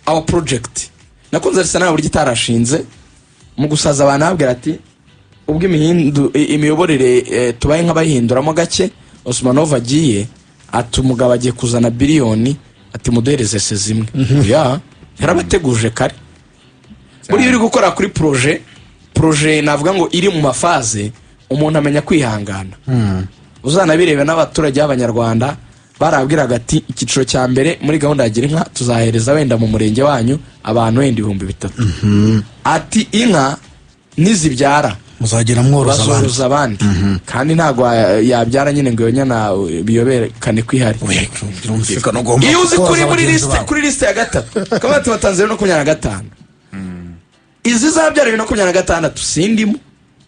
our project nakunze Arsenal buryo itarashinze mu gusaza abantu abwira ati ubwo imiyoborere tubaye nk'abayihinduramo gake Osmanov agiye ati umugabo agiye kuzana biliyoni ati muduhereze sezimwe ya yarabateguje kare buri uri gukora kuri projet navuga ngo iri mu mafaze umuntu amenya kwihangana uzanabirebe n'abaturage b'abanyarwanda barabwiraga ati ikiciro cya mbere muri gahunda ya gira inka tuzahereza wenda mu murenge wanyu abantu wenda 3,000 ati inka nizibyara muzagira mworoza abandi kandi ntago yabyara nyine ngo yonyana biyoberekane kwihari iyo uzi kuri liste ya gatatu kabati batanze 2025 izi zabyara 2026 sindimo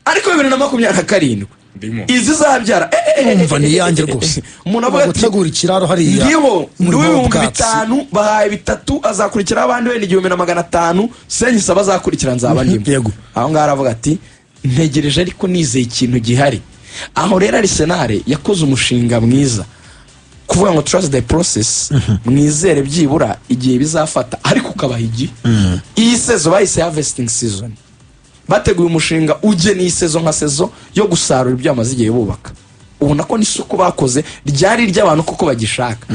ariko 2027 izi zabyara umva ni yanjye rwose umuntu avuga ati gutegura ikiraro hariya ngiho n'ibihumbi 5 bahaye 3 azakurikira abandi wenda 1,500 senyisa bazakurikira nzaba ndimo aho ngaho aravuga ati ntegereje ariko nizeye ikintu gihari aho rero Arsenal yakoze umushinga mwiza kuvuga ngo trust the process mwizere byibura igihe bizafata ariko ukabaha igihe iyi season bayise harvesting season bateguye umushinga uje ni season nka season yo gusarura ibyo amaze igihe bubaka ubona ko n'isuku bakoze ryari ry'abantu kuko bagishaka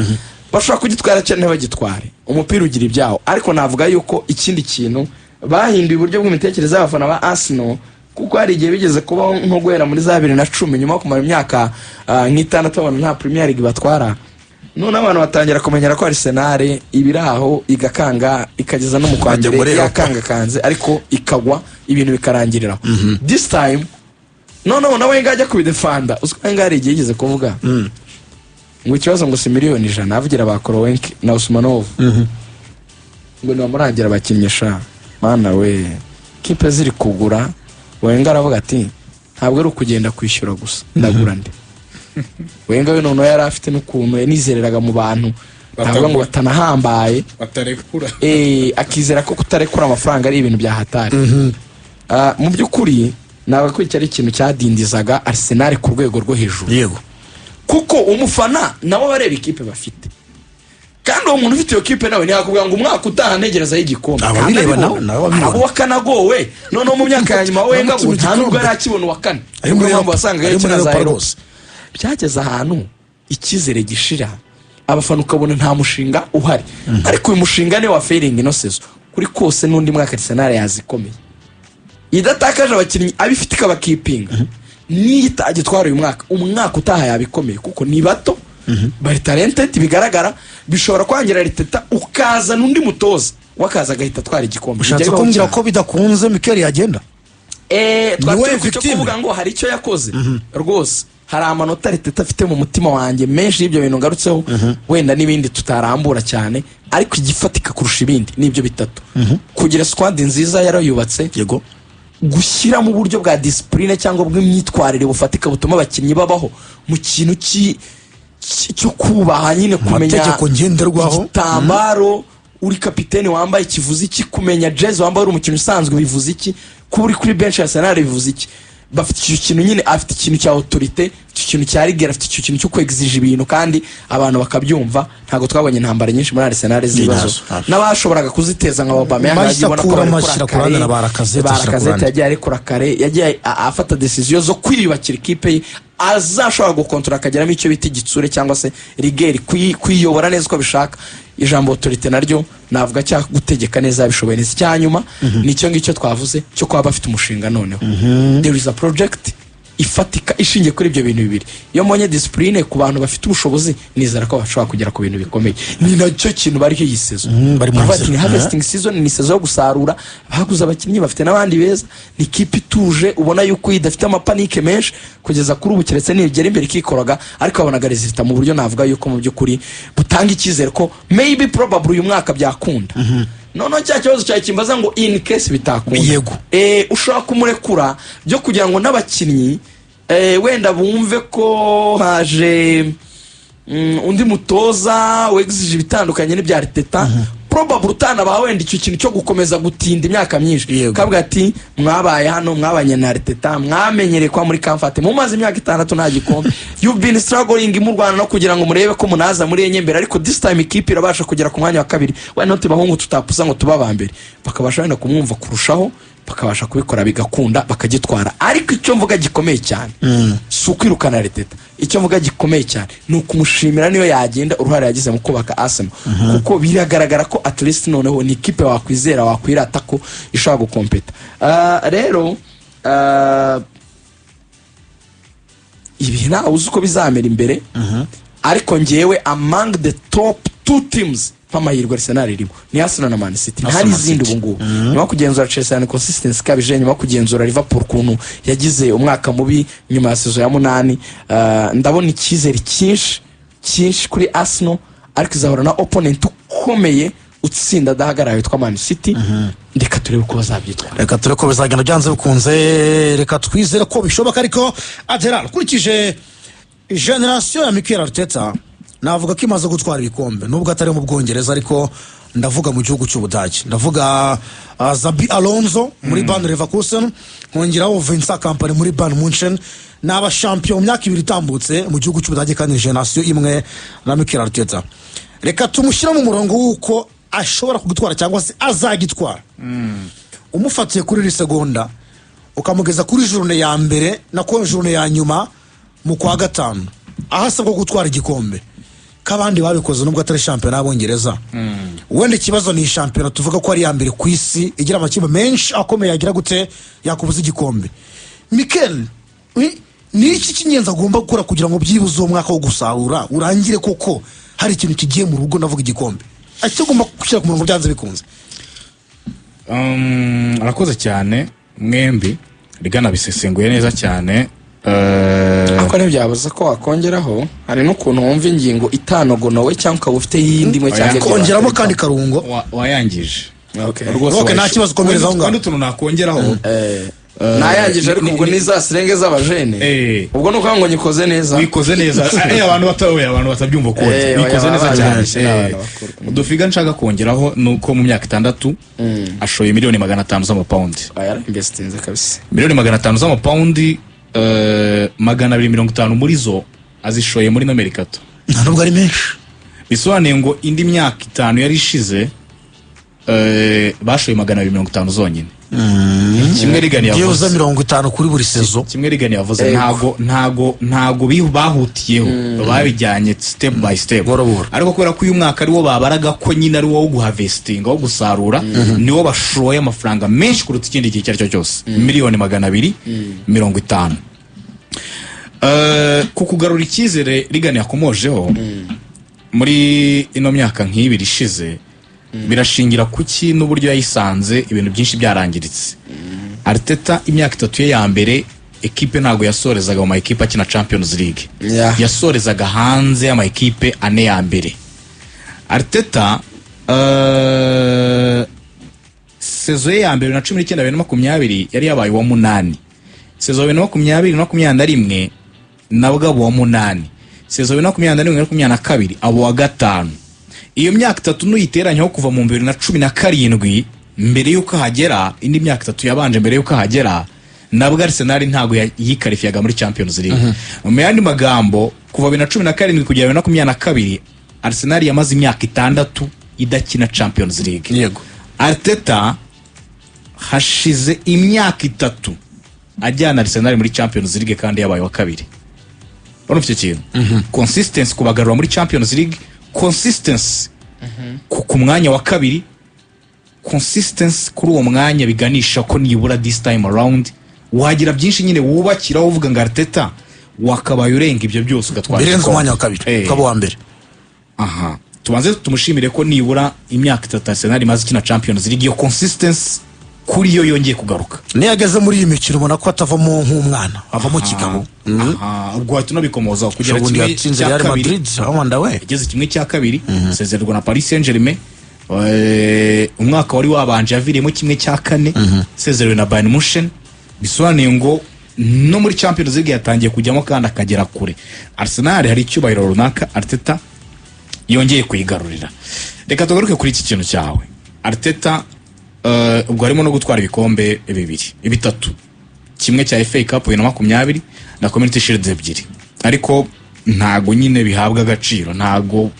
bashobora kugitwara cyane bagitware umupira ugira ibyaho ariko navuga yuko ikindi kintu bahinduye uburyo bw'imitekerereze y'abafana ba Arsenal kuko hari igihe bigeze kuba nko guhera muri za 2010 nyuma yo kumara imyaka nk'itandatu abantu nta Premier League batwara none abantu batangira kumenyera ko Arsenal ibiraho igakanga ikageza no mu kwambere yakanga kanze ariko ikagwa ibintu bikarangirira this time none nawe ngajya kubidefanda uziko ngari igihe yigeze kuvuga ngo ikibazo ngo si miliyoni 100 avugira ba Kroenke na Osmanov ngo ni bamurangira bakinyesha mana we kipe ziri kugura Wenga aravuga ati ntabwo ari ukugenda kwishyura gusa ndagura nde Wenga we none yari afite n'ukuntu yanizereraga mu bantu ntabwo ngo batanahambaye batarekura akizera ko kutarekura amafaranga ari ibintu bya hatari mu by'ukuri nawe ko cyari ikintu cyadindizaga Arsenal ku rwego rwo hejuru yego kuko umufana nabo bareba ikipe bafite kandi uwo muntu ufite iyo kipe nawe ntiyakubwira ngo umwaka utaha ntegereza y'igikombe ababireba nawe abo wakanagowe none mu myaka ya nyuma Wenga ngo nta nubwo yari akibona wakane ariko mpamvu wasanga yakinaza Eros byageze ahantu ikizere gishira abafana ukabona nta mushinga uhari ariko uyu mushinga ne wa failing ino season kuri kose n'undi mwaka Arsenal yazikomeye idatakaje abakinnyi abifite kabakipinga niyita agitwara uyu umwaka utaha yabikomeye kuko ni bato bari talented bigaragara bishobora kwangira Riteta ukaza n'undi mutoza wakaza gahita twara igikombe ushatse kumbwira ko bidakunze Mikel yagenda twatwe cyo kuvuga ngo hari icyo yakoze rwose hari amanota Riteta afite mu mutima wanjye menshi y'ibyo bintu ngarutseho wenda n'ibindi tutarambura cyane ariko igifatika kurusha ibindi nibyo bitatu kugira squad nziza yarayubatse yego gushyira mu buryo bwa discipline cyangwa bw'imyitwarire bufatika butuma abakinnyi babaho mu kintu cyo kubaha nyine kumenya amategeko ngenderwaho tambaro uri kapiteni wambaye kivuze iki kumenya jazz wambaye umukinnyi usanzwe bivuze iki kuri bench ya Arsenal bivuze iki bafite icyo kintu nyine afite ikintu cya autorité icyo kintu cya rigueur afite icyo kintu cyo kwexige ibintu kandi abantu bakabyumva ntago twabonye intambara nyinshi muri Arsenal zibazo n'abashoboraga kuziteza nka Aubameyang yagibona ko barakura barakazete yagiye ari kurakare yagiye afata decision zo kwiyubakira ikipe azashobora gukontrola akageramo icyo bita igitsure cyangwa se rigueur kwiyobora neza uko bishaka ijambo autorité naryo navuga cya gutegeka neza bishoboye neza cyanyuma nicyo ngicyo twavuze cyo kwa bafite umushinga noneho there is a project ifatika ishingiye kuri ibyo bintu bibiri iyo monye discipline ku bantu bafite ubushobozi nizera ko bashobora kugera ku bintu bikomeye ni nacyo kintu bari cyo yisezo bari mu harvesting season ni season yo gusarura baguza abakinnyi bafite n'abandi beza ni kipe ituje ubona yuko idafite amapanike menshi kugeza kuri ubu keretse nigera imbere kikoroga ariko babonaga result mu buryo navuga yuko mu by'ukuri butanga icyizere ko maybe probably uyu mwaka byakunda nono cya kibazo cya kimbaza ngo in case bitakunda yego ushaka kumurekura byo kugira ngo n'abakinnyi wenda bumve ko haje undi mutoza wexige bitandukanye n'ibya Riteta probably utana ba wenda icyo kintu cyo gukomeza gutinda imyaka myinshi kabwa ati mwabaye hano mwabanye na Arteta mwamenyereye kwa muri Comfort mumaze imyaka 6 nta gikombe you've been struggling mu Rwanda no kugira ngo murebe ko munaza muri enye mbere ariko this time ikipe irabasha kugera ku mwanya wa kabiri why not bahungu tutapusa ngo tuba mbere bakabasha wenda kumwumva kurushaho bakabasha kubikora bigakunda bakagitwara ariko icyo mvuga gikomeye cyane sukwirukana Arteta icyo mvuga gikomeye cyane ni ukumushimira niyo yagenda uruhare yagize mu kubaka Arsenal kuko biragaragara ko at least noneho ni ikipe wakwizera wakwirata ko ishobora gukompeta rero ibi nta uzi uko bizamera imbere ariko ngewe among the top 2 teams amahirwe Arsenal irimo ni Arsenal na Man City ntari izindi ubungubu nyuma kugenzura Chelsea na consistency kabije nyuma kugenzura Liverpool kuntu yagize umwaka mubi nyuma ya season ya 8 ndabona icyizere cyinshi kuri Arsenal ariko izahora na opponent ukomeye utsinda dahagara witwa Man City reka turebe uko bazabyitwara reka turebe ko bizagenda byanze bikunze reka twizere ko bishoboka ariko Adela kurikije generation ya Mikel Arteta navuga ko imaze gutwara ibikombe nubwo atari mu Bwongereza ariko ndavuga mu gihugu cy'Ubudage ndavuga Xabi Alonso muri Bayern Leverkusen nkongeraho Vincent Kompany muri Bayern Munchen n'aba champion mu myaka 2 itambutse mu gihugu cy'Ubudage kandi generation imwe na Mikel Arteta reka tumushyira mu murongo w'uko ashobora kugitwara cyangwa se azagitwara umufatiye kuri segonda ukamugeza kuri journée ya mbere na ko journée ya nyuma mu kwa gatanu ahasabwa gutwara igikombe kabandi babikoze nubwo atari champion y'Abongereza wende kibazo ni champion tuvuga ko ari ya mbere ku isi igira amakipe menshi akomeye yagira gute yakubuza igikombe Mikel ni iki kinyenza agomba gukora kugira ngo byibuze uwo mwaka wo gusahura urangire koko hari ikintu kigiye mu rugo navuga igikombe ati agomba gushyira ku murongo byanze bikunze arakoze cyane mwembi rigana bisesenguye neza cyane ako nebyabuza ko wakongeraho hari no kuntu wumva ingingo itanogonowe cyangwa ukaba ufite yindi mwe cyangwa kongeramo kandi karungo wayangije rwose nta kibazo komereza aho ngaho kandi utuntu nakongeraho nayangije ariko ubwo nizasirenge z'abajene ubwo nuko ngo nyikoze neza wikoze neza abantu batabyumva ko wikoze neza cyane udufiga nshaka kongeraho nuko mu myaka 6 ashoye miliyoni 500 z'amapaundi investinze kabisa miliyoni 500 z'amapaundi 250 muri zo azishoye muri Amerika ntabwo ari menshi bisobanuye ngo indi myaka 5 yari ishize bashoye 250 zonyine kimwe rigani yavuze 50 kuri buri sezo kimwe rigani yavuze ntago bahutiyeho babijyanye step by step ariko kubera ko uyu mwaka ariwo babaraga ko nyine ari wo guharvesting wo gusarura niwo bashoye amafaranga menshi kuruta ikindi gihe cyaricyo cyose miliyoni 250 kukugarura icyizere rigani yakomojeho muri ino myaka nk'ibiri ishize birashingira kuki n'uburyo yayisanze ibintu byinshi byarangiritse Arteta imyaka 3 ya mbere equipe ntago yasorezaga mu equipe akina Champions League yasorezaga hanze ya equipe ane ya mbere Arteta sezo ya mbere na 19-20 yari yabaye wa 8 sezo ya 20-21 nabwo abo wa 8 sezo ya 20-22 abo wa 5 iyo myaka 3 nuyiteranyaho kuva mu 2017 mbere yuko hagera indi myaka 3 yabanje mbere yuko hagera nabwo Arsenal ntago yikarifiyaga muri Champions League mu yandi magambo kuva 2017 kugera 2022 Arsenal yamaze imyaka 6 idakina Champions League yego Arteta hashize imyaka 3 ajyana Arsenal muri Champions League kandi yabaye wa kabiri urumva icyo kintu consistency kubagarura muri Champions League consistency ku mwanya wa kabiri consistency kuri uwo mwanya biganisha ko nibura this time around wagira byinshi nyine wubakira uvuga ngo Arteta wakabaye urenga ibyo byose ugatwara birenze umwanya wa kabiri ukaba wa mbere tubanze tumushimire ko nibura imyaka 3 Arsenal imaze kina Champions League yo consistency kuri yo yongeye kugaruka ne yageze muri iyi mikino ubona ko atavamo nk'umwana avamo kigabo ubwo hatu nabikomoza kugira kimwe cya Real Madrid awanda we yageze kimwe cya kabiri sezererwa na Paris Saint-Germain umwaka wari wabanje yaviremo kimwe cya 4 sezerewe na Bayern Munchen bisobanuye ngo no muri Champions League yatangiye kujyamo kandi akagera kure Arsenal hari icyubahiro runaka Arteta yongeye kuyigarurira. Reka tugaruke kuri iki kintu cyawe Arteta. Ubwo harimo no gutwara ibikombe bitatu, kimwe cya FA Cup 2020 na Community Shield 2, ariko ntago nyine bihabwa agaciro, ntago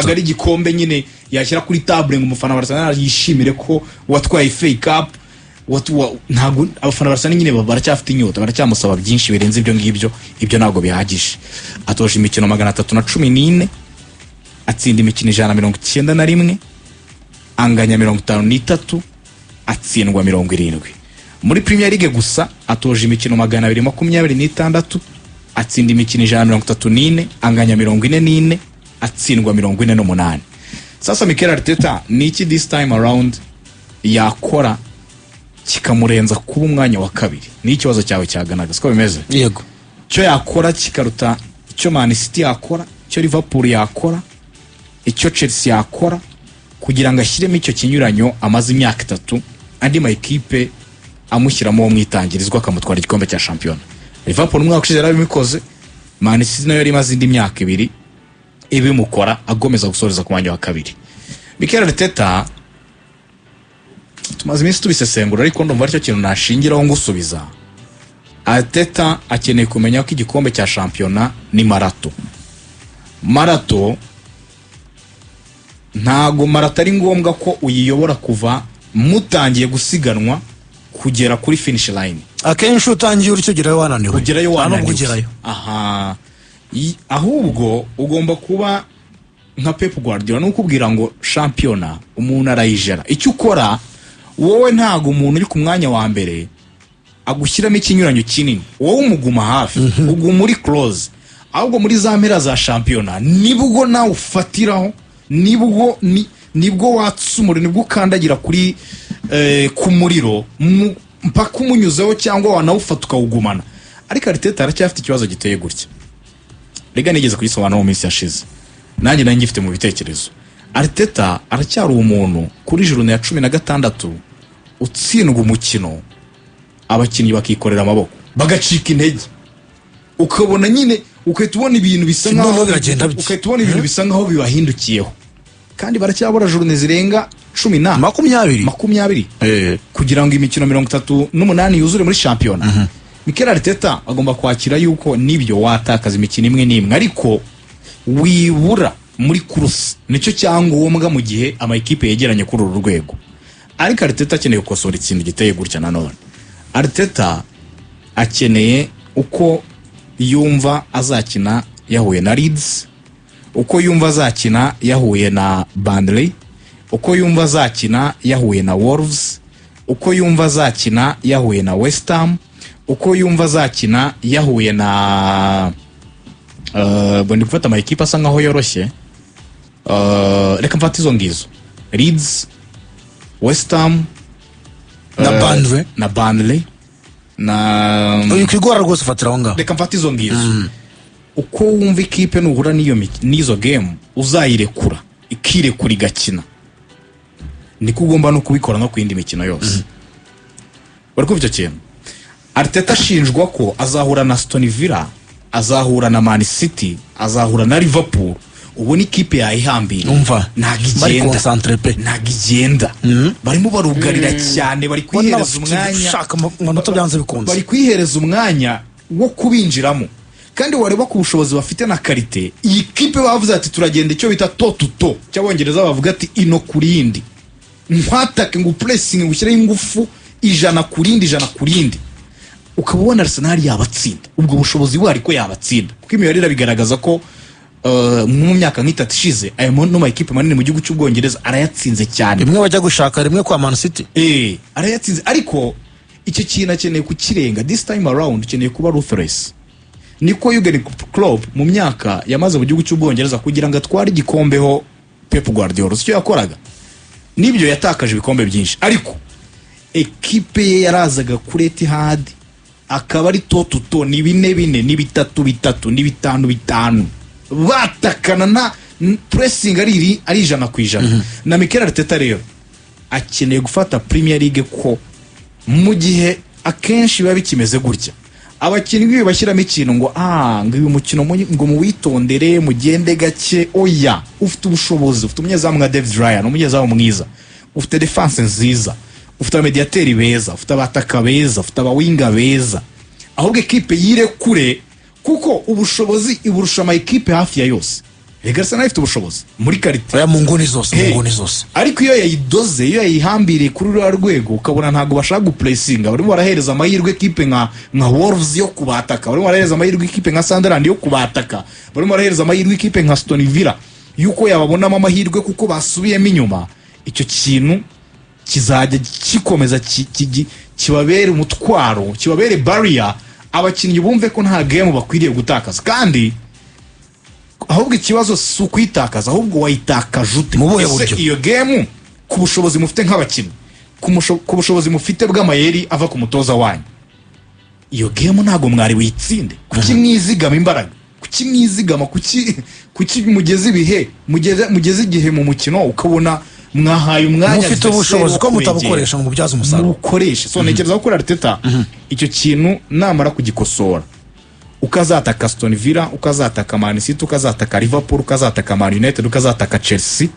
ari igikombe nyine yashyira kuri table ngo umufana wa Arsenal yishimire ko watwaye FA Cup. Ntago abafana ba Arsenal nyine baracyafite inyota, baracyamusaba byinshi birenze ibyo ngibyo, ibyo ntago bihagije. Atoje imikino 314, atsinda imikino 191, anganya 53, atsindwa 70. Muri Premier League gusa atoje imikino 226, atsinda imikino 134, anganya 44, atsindwa 48. Sasa Mikel Arteta ni iki this time around yakora kikamurenza kuba umwanya wa kabiri? Ni ikibazo cyawe cyaganaga siko bimeze? Yego. Cyo yakora kikaruta icyo Man City yakora, icyo Liverpool yakora, icyo Chelsea yakora, kugira ngo ashyiremo icyo kinyuranyo amaze imyaka 3 andi ma equipe amushyiramo umwitangirizwa akamutwara igikombe cya champion. Liverpool umwaka ushize yarabikoze, Man City nayo yari imaze indi myaka 2 ibimukora agomeza gusoreza ku mwanya wa kabiri. Mikel Arteta tumaze iminsi tubisesengura, ariko ndumva aricyo kintu nashingiraho ngusubiza. Arteta akeneye kumenya ko igikombe cya champion ni marato. Ntago marato ari ngombwa ko uyiyobora kuva mutangiye gusiganwa kugera kuri finish line. Akenshi utangiye uricyo wananiwe. Kugerayo wananiwe. Aha. Ahubwo ugomba kuba nka Pep Guardiola n'ukubwira ngo champion umuntu arayijera. Icyo ukora wowe ntago umuntu uri ku mwanya wa mbere agushyiramo ikinyuranyo kinini, wowe umuguma hafi, uguma muri close. Ahubwo muri za mpera za champion nibwo nawe ufatiraho, nibwo watsumura, nibwo ukandagira kuri ku muriro mpaka umunyuzeho cyangwa wanawufata ukawugumana. Ariko Arteta aracyafite ikibazo giteye gutya. Rega nigeze kugisobanura mu minsi yashize, nanjye ngifite mu bitekerezo. Arteta aracyari umuntu kuri journée ya 16 utsindwa umukino abakinnyi bakikorera amaboko bagacika intege, ukabona nyine ukahita ubona ibintu bisa nkaho bibahindukiyeho, kandi baracyabura journée zirenga 20 kugira ngo imikino 38 yuzure muri championnat. Mikel Arteta agomba kwakira yuko nibyo watakaza imikino imwe n'imwe, ariko wibura muri kuruse nicyo cyangombwa mu gihe ama equipe yegeranye kuri uru rwego. Ariko Arteta akeneye gukosora ikintu giteye gutya nanone. Arteta akeneye uko yumva azakina yahuye na Leeds, uko yumva azakina yahuye na Burnley, uko yumva azakina yahuye na Wolves, uko yumva azakina yahuye na West Ham, uko yumva azakina yahuye na bondi gufata ama equipe asa nkaho yoroshye. Reka mfata izo ngizo: Leeds, West Ham na Burnley na uyu kwigora rwose fatira aho ngaho. Reka mfata izo ngizo. Uko wumva ikipe nuhura n'izo game uzayirekura ikirekura igakina, niko ugomba no kubikora no kwindi mikino yose. Bari kubyo kintu Arteta ashinjwa ko azahura na Aston Villa, azahura na Man City, azahura na Liverpool. Ubu ni ikipe yayihambira, ntagigenda barimo barugarira cyane, bari kwihereza umwanya wo kubinjiramo. Kandi wareba ku bushobozi bafite na karite, iyi kipe bavuze ati turagenda icyo bita to cy'abongereza, bavuga ati ino kurindi nkwatake ngo pressing ngushyire ingufu 100 kurindi, ukabona Arsenal yabatsinda. Ubwo bushobozi bwo ariko yabatsinda, kuko imibare bigaragaza ko mu myaka nk'itatu ishize aya no equipe manini mu gihugu cy'Ubwongereza arayatsinze cyane. Rimwe bajya gushaka rimwe kwa Man City, arayatsinze. Ariko icyo kintu akeneye kukirenga this time around, akeneye kuba ruthless. Niko Jurgen Klopp mu myaka yamaze mu gihugu cy'Ubwongereza kugira ngo atware igikombeho Pep Guardiola icyo yakoraga, nibyo yatakaje ibikombe byinshi, ariko equipe ye yarazaga kuri Etihad akaba ari to ni 4 ni 3 ni 5 batakana na pressing ari 100%. Na Mikel Arteta rero akeneye gufata Premier League ko mu gihe akenshi biba bikimeze gutya, abakinnyi bashyiramo ikintu ngo ngo uyu mukino ngo muwitondere mugende gake, oya, ufite ubushobozi, ufite umunyezamu nka David Ryan, umunyezamu mwiza, ufite defense nziza, ufite abamediateri beza, ufite abataka beza, ufite abawinga beza, ahubwo ekipe yirekure kuko ubushobozi iburusha ama ekipe hafi ya yose. Arsenal ifite ubushobozi muri karite ya munguni zose, ariko iyo yayidoze, iyo yayihambiriye kuri rwa rwego, ukabona ntago bashaka guplacinga, barimo barahereza amahirwe ekipe nka Wolves yo kubataka, barimo barahereza amahirwe ekipe nka Sunderland yo kubataka, barimo barahereza amahirwe ekipe nka Aston Villa yuko yababonamo amahirwe kuko basubiyemo inyuma. Icyo kintu kizajya kikomeza kibabere umutwaro, kibabere barrier, abakinnyi bumve ko nta game bakwiriye gutakaza. Kandi ahubwo ikibazo si ukwitakaza, ahubwo wayitakaje ute? Iyo game ku bushobozi mufite nk'abakinnyi, ku bushobozi mufite bw'amayeri ava ku mutoza wanyu, iyo game ntago mwari witsinde. Kuki mwizigama imbaraga? Kuki mwizigama? Kuki mugeze ibihe, mugeze igihe mu mukino ukabona mwahaye umwanya mufite ubushobozi ko mutabukoresha mu byazo umusaruro mukoresha. So ntekereza ko Arteta icyo kintu namara kugikosora, ukazataka Aston Villa, ukazataka Man City, ukazataka Liverpool, ukazataka Man United, ukazataka Chelsea,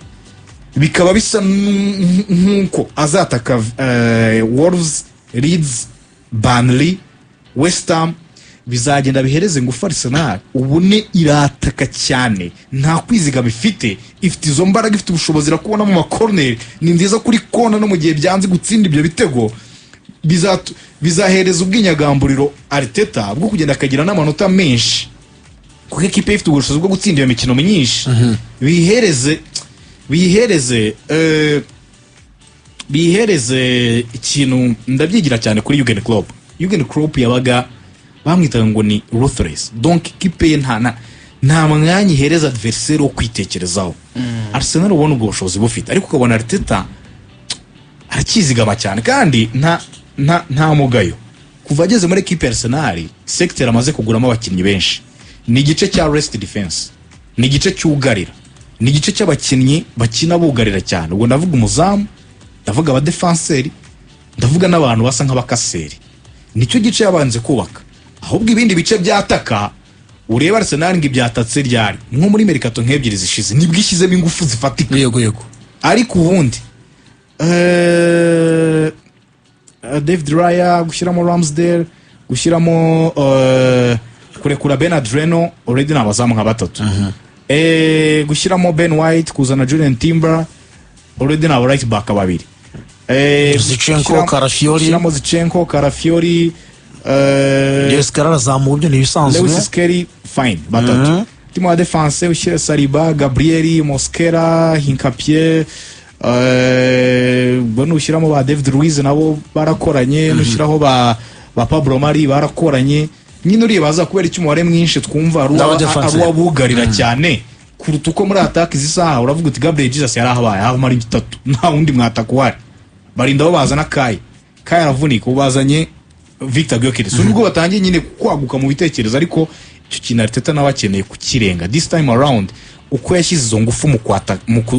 bikaba bisa nkuko azataka Wolves, Leeds, Burnley, West Ham, bizagenda bihereze ngufu Arsenal. Ubu ni irataka cyane, nta kwizigama ifite izo mbaraga, ifite ubushobozi rakubona mu makorner, ni nziza kuri kona no mu gihe byanze gutsinda ibyo bitego, bizahereza ubwinyagamburiro Arteta bwo kugenda akagira n'amanota menshi, kuko ekipe ifite ubushobozi bwo gutsinda iyo mikino myinshi. bihereze ikintu ndabyigira cyane kuri Jurgen Klopp. Jurgen Klopp yabaga bamwitaga ngo ni ruthless, donc ekipe ye nta mwanya ihereza adversaire wo kwitekerezaho. Arsenal ubona ubwo bushobozi bufite, ariko ukabona Arteta arakizigama cyane, kandi nta mugayo. Kuva ageze muri ekipe Arsenal, sector amaze kuguramo abakinnyi benshi, ni igice cya rest defense, ni igice cyugarira, ni igice cy'abakinnyi bakina bugarira cyane. Ubwo ndavuga umuzamu, ndavuga abadefenseri, ndavuga n'abantu basa nk'abakaseri. Nicyo gice yabanze kubaka. Ahubwo ibindi bice byataka, ureba Arsenal ngo ibyatatse ryari nko muri Mercato nk'ebyiri zishize, nibwo ishyizemo ingufu zifatika. Yego. Ariko ubundi David Raya, gushyiramo Ramsdale, gushyiramo kurekura Bernard Reno, already nabazamu nka batatu. Gushyiramo Ben White, kuzana Julian Timber, already nabo right back babiri. Zinchenko, Karafiori, Lewis Skelly zamuye ibyo nibisanzwe. Lewis Skelly fine batatu. Timo wa defense ushyira Saliba, Gabriel, Mosquera, Hincapié, bano ushyiramo ba David Luiz nabo barakoranye, ushyiraho ba Pablo Mari barakoranye. Nyine uri baza kubera icyo umubare mwinshi twumva ari wabugarira cyane kuruta uko muri attack zisaha uravuga uti Gabriel Jesus yari ahabaye aho mari bitatu, nta wundi mwataka wari barinda bazana Kai aravunika, ubazanye Victor Gyökeres. Nubwo batangiye nyine kwaguka mu bitekerezo, ariko icyo kintu Arteta nabakeneye kukirenga this time around, uko yashyize izo ngufu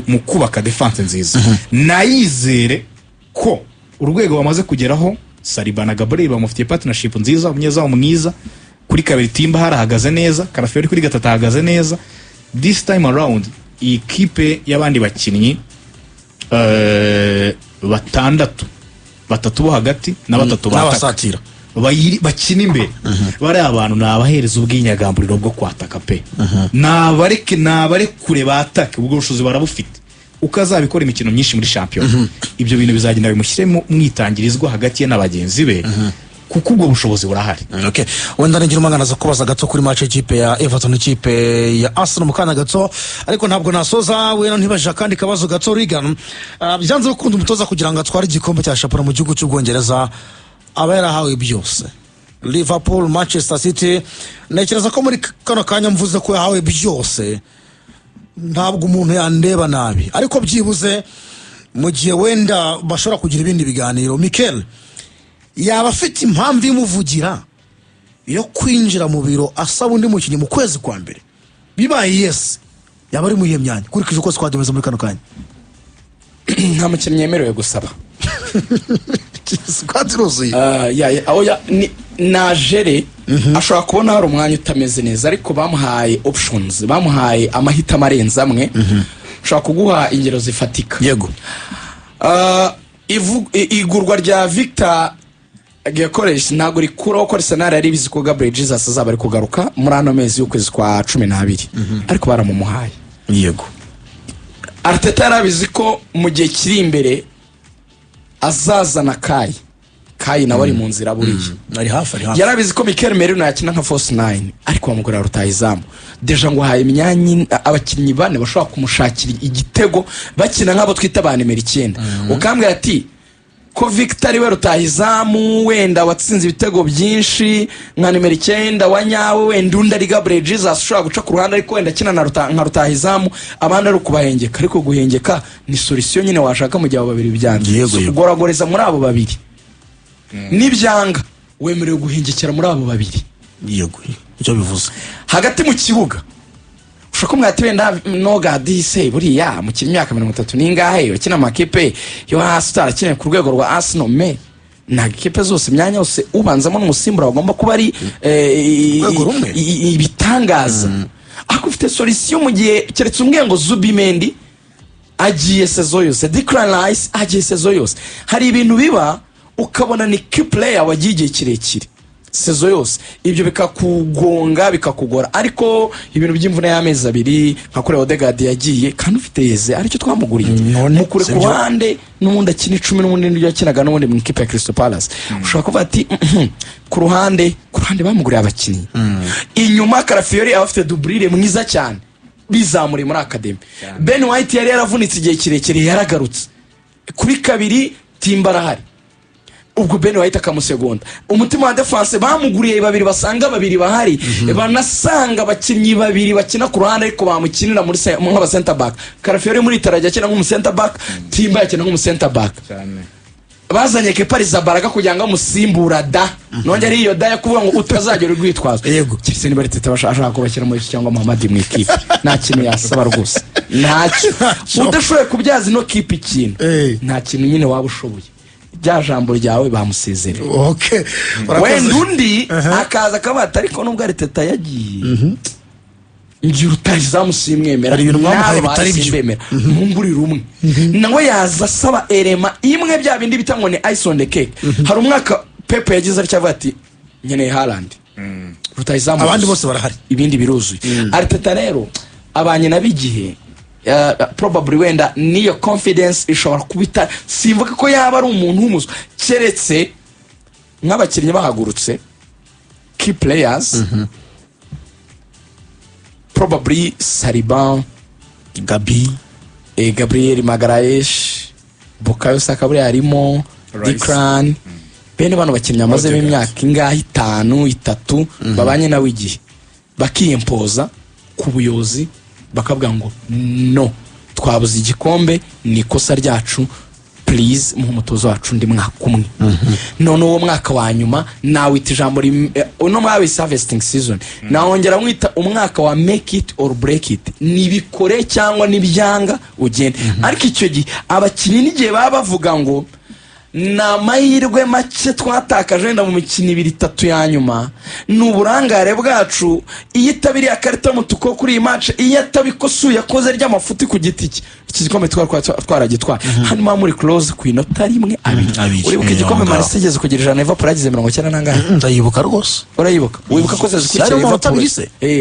mu kubaka defense nziza. Nayizere ko urwego bamaze kugeraho, Saliba na Gabriel bamufitiye partnership nziza, umunyezamu mwiza, kuri kabiri Timba harahagaze neza, Karafiori kuri gatatu ahagaze neza. This time around iyi kipe y'abandi bakinnyi batatu bo hagati na batatu bataka bakina imbere, bari abantu nabahereza ubwinyagamburiro bwo kwataka pe, nabare kure bataka, ubwo bushobozi barabufite, ukazabikora imikino myinshi muri champion. Ibyo bintu bizagenda bimushyiremo mwitangirizwa hagati ye n'abagenzi be, kuko ubwo bushobozi burahari. Okay, wenda ngira umwana aza kubaza gato kuri match ikipe ya Everton ikipe ya Arsenal mukana gato, ariko ntabwo nasoza wena ntibaje kandi kabazo gato Regan. Byanze gukunda umutoza kugira ngo atware igikombe cya Champions mu gihugu cy'Ubwongereza, abera hawe byose. Liverpool, Manchester City, nekereza ko muri kano kanya mvuze ko yahawe byose, ntabwo umuntu yandeba nabi, ariko byibuze mu gihe wenda bashobora kugira ibindi biganiro. Mikel yaba afite impamvu imuvugira yo kwinjira mu biro asaba undi mukinnyi mu kwezi kwa mbere, bibaye yes yaba ari mu yihe myanya kurikije uko twademeza muri kano kanya? Nta mukinnyi yemerewe gusaba. Squad ruzuye. Najere ashobora kubona hari umwanya utameze neza ariko bamuhaye options, bamuhaye amahitamo arenze amwe. Ushobora kuguha ingero zifatika. Yego. Igurwa rya Victor Gyokeres ntabwo rikuraho ko Arsenal yari bizi ko Gabriel Jesus azaba ari kugaruka muri ano mezi y'ukwezi kwa 12 ariko baramumuhaye. Yego. Arteta yarabizi ko mu gihe kiri imbere azazana Kai nawe ari mu nzira buriye. Ari hafi. Yarabizi ko Mikel Merino yakina nka false 9 ariko bamugura rutahizamu. Deja ngo haye imyanya abakinnyi bane bashobora kumushakira igitego bakina nk'abo twita ba nimero 9. Ukambwira ati ko Victor we rutahizamu wenda watsinze ibitego byinshi nka nimero 9 wanyawe wenda undi ari Gabriel Jesus ushobora guca ku ruhande ariko wenda kina nka rutahizamu abandi ari kubahengeka ariko guhengeka ni solution nyine washaka mu gihe abo babiri byanze. Goragoreza muri abo babiri. Nibyanga wemerewe guhengekera muri abo babiri. Yego. Icyo bivuze hagati mu kibuga ushaka mwati wenda noga dise buriya mu kimyaka 30 ningahe ukina makipe yo hasi tarakine ku rwego rwa Arsenal me na kipe zose myanya yose ubanzamo n'umusimbura bagomba kuba ari ibitangaza. Akufite solution mu gihe keretse umwengo Zubimendi agiye sezo yose, Declan Rice agiye sezo yose. Hari ibintu biba ukabona ni key player wagiye kirekire sezo yose ibyo bikakugonga bikakugora ariko ibintu by'imvune y'amezi 2 nka kure Odegaard yagiye kandi ufite yeze aricyo twamuguriye mukure ku ruhande n'umuntu akina 10 n'umuntu n'undi yakinaga n'undi mu ikipe ya Crystal Palace. Ushobora kuvuga ati ku ruhande bamuguriye abakinnyi inyuma Calafiori afite doublure mwiza cyane bizamuri muri academy. Ben White yari yaravunitse igihe kirekire yaragarutse kuri kabiri Timber ahari ubwo Ben White akamusegonda umutima wa defense bamuguriye babiri basanga babiri bahari banasanga abakinnyi babiri bakina ku ruhande ariko bamukinira muri nk'aba center back. Calafiori muri tarajya akina nk'umu center back, Timber yakina nk'umu center back cyane. Bazanye Kepa Arrizabalaga kugira ngo musimbura da nonje ari iyo da yakuvuga ngo utazagera urwitwazo. Yego. Kirse ni baritete bashaka ko bashyira muri cyangwa Muhammad mu ikipe nta kintu yasaba rwose ntacyo udashoboye kubyaza no kipe ikintu nta kintu nyine waba ushoboye bya jambo ryawe bamusezere. Okay. Wenda undi akaza kabata ariko nubwo Arteta yagiye ngiye utahizamu simwemera ari ibintu mwamuhaye bitari byo ntunguri rumwe nawe yaza asaba erema imwe bya bindi bitango ni ice on the cake. Hari umwaka Pepe yagize ari cyavuga ati nkeneye Haaland rutahizamu abandi bose barahari ibindi biruzuye. Arteta rero abanye nabigihe probably wenda niyo confidence ishobora kubita simvuga ko yaba ari umuntu w'umuzo keretse nk'abakinnyi bahagurutse key players probably Saliba, Gabriel Magalhaes, Bukayo Saka buri harimo Declan bene bano bakinnyi amaze imyaka ingahe 5-3 babanye nawe igihe bakiyempoza ku buyozi bakavuga ngo no twabuze igikombe ni kosa ryacu please mu mutozo wacu ndi mwaka umwe. None uwo mwaka wa nyuma nawe ijambo uno mwawe harvesting season naongera mwita umwaka wa make it or break it nibikore cyangwa nibyanga ugende. Ariko icyo gihe abakinnyi n'igihe baba bavuga ngo na mahirwe make twatakaje nda mu mikino 2-3 ya nyuma n'uburangare bwacu iyo itabiri akarita mutuko kuri iyi match iyo atabikosuye akoze ry'amafuti ku giti cye ikigikombe twaragitwara hanyuma muri close ku inota rimwe abiri uribuka igikombe Manchester igeze kugira ijana Liverpool yagize 90 nangahe ndayibuka rwose urayibuka wibuka ko zazikurikiye Liverpool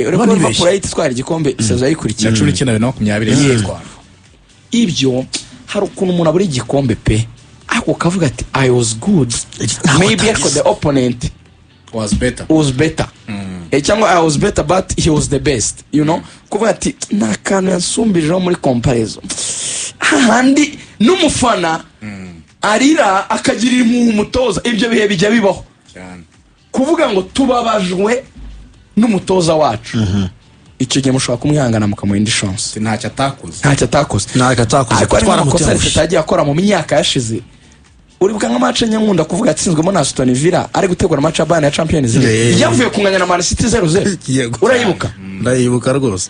uribuka Liverpool yitwara igikombe sezo yikurikira 1920 yitwara ibyo hari ukuntu umuntu aburi igikombe pe ako kavuga ati I was good maybe the opponent was better cyangwa I was better but he was the best kuvuga ati nakana yansumbijeho muri comparison handi n'umufana arira akagirira mu mutoza ibyo bihe bijya bibaho kuvuga ngo tubabajwe n'umutoza wacu icyo gihe mushobora kumwihangana mukamuha indi chance ntacyo atakoze ariko twaramukosa ritagiye akora mu myaka yashize. Uribuka nka match nyankunda kuvuga atsinzwemo na Aston Villa ari gutegura match ya Bayern ya Champions League yavuye kunganya na Man City 0-0 urayibuka ndayibuka rwose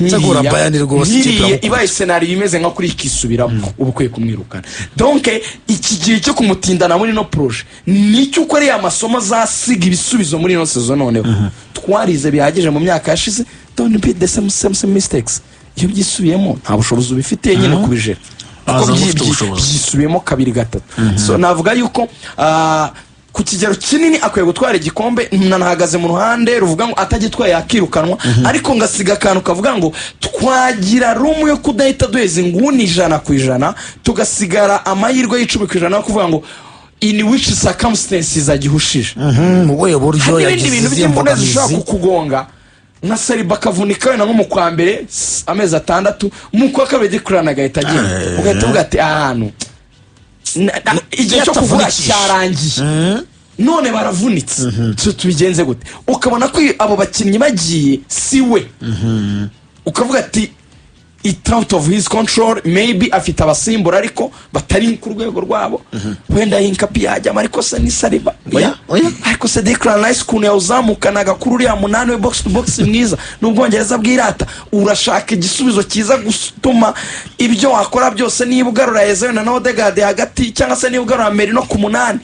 cyagura Bayern rwose nkiriye ibaye scenario imeze nka kuri ikisubiramo ubukwiye kumwirukana donc iki gihe cyo kumutindana muri no projet nicyo uko ari amasomo zasiga ibisubizo muri no season noneho twarize bihagije mu myaka yashize don't repeat the same mistakes iyo byisubiyemo nta bushobozi ubifite nyine kubijera byisubiyemo kabiri gatatu so navuga yuko ku kigero kinini akwiye gutwara igikombe nanahagaze mu ruhande ruvuga ngo atagitwaye yakirukanwa ariko ngasiga akantu kavuga ngo twagira rumu yo kudahita duheza inguni 100% tugasigara amahirwe y'10% kuvuga ngo in which circumstances agihushije mu boye buryo yagize ibintu by'imbone zishaka kukugonga nka Saliba kavunika wena nko mu kwa mbere amezi 6 mu kwa kabiri Declan agahita agira ugahita uvuga ati ahantu igihe cyo kuvuga cyarangiye none baravunitse tubigenze gute ukabona ko abo bakinnyi bagiye siwe ukavuga ati it out of his control maybe afite abasimbura ariko batari ku rwego rwabo wenda Hinkapi yajya ariko se ni Saliba ariko se Declan Rice kuntu yawuzamukanaga kuri uriya munani we box to box mwiza n'ubwongereza bwirata urashaka igisubizo kiza gutuma ibyo wakora byose niba ugarura Eze na Odegaard hagati cyangwa se niba ugarura Merino ku munani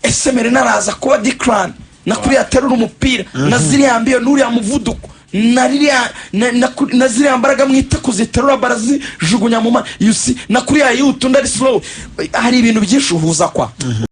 ese Merino araza kuba Declan na kuri aterura umupira na ziriya mbiyo n'uriya muvuduko na ziriya mbaraga mwita kuziterura barazi jugunya mu you see na kuri ya yutu ndari slow hari ibintu byinshi uhuza kwa